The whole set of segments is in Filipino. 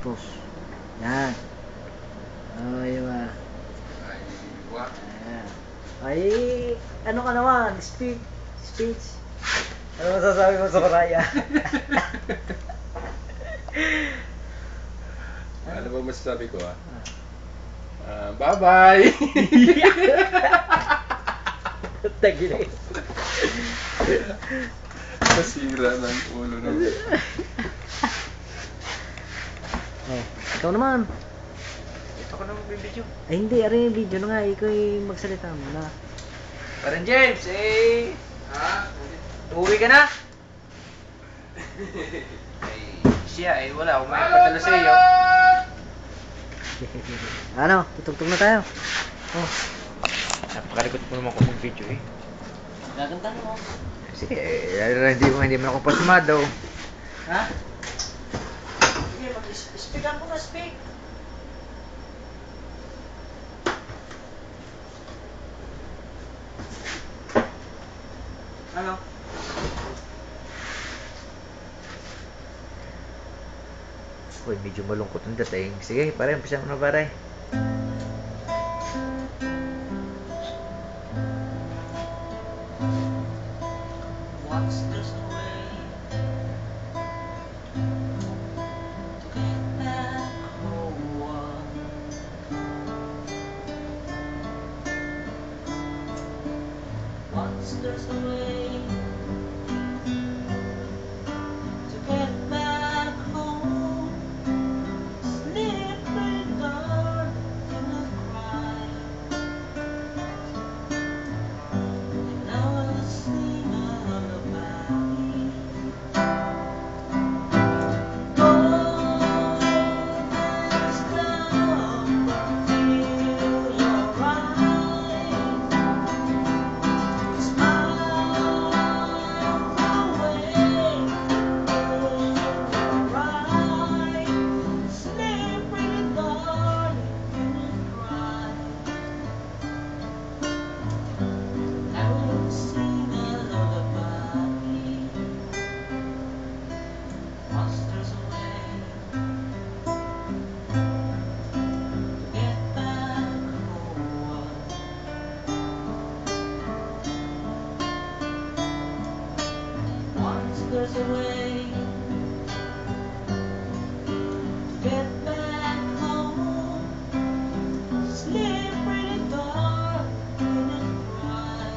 Tapos, yan. Oh, yun ba? Ayan. Ay, ano ka naman? Speech. Ano masasabi mo sa Karaya? Ano ba masasabi ko bye-bye! Tagilid. Nasira ng ulo na. Oh, ikaw naman. Ito ko na magbibideo. Ay, hindi. Aray yung video na nga. Ikaw yung magsalita muna. Parang James, uwi ka na? Siya, wala akong maipadala sa iyo. Ano? Tutugtog na tayo. Oh. Napakalikot mo naman kung mag-video Gaganda mo. Sige, hindi mo ako pasmado. Ha? Sige, mag-speak ako na, speak. Ano? Uy, medyo malungkot ang dating. Sige, pare, umpisa mo na pare. What's this way to get back home? What's this way to get back home? Slippery dark in the cry, and I will sing a lullaby. Oh, there's love, feel your eyes, smile away, right, slippery dark in the cry. I will sing a lullaby. Monsters away to get back home. Monsters away to get back home. Slippery dark in the cry,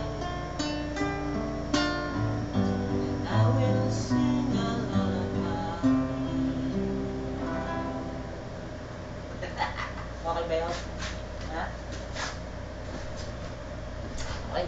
and I will sing a lullaby. Okay ba yun? Ha? Okay.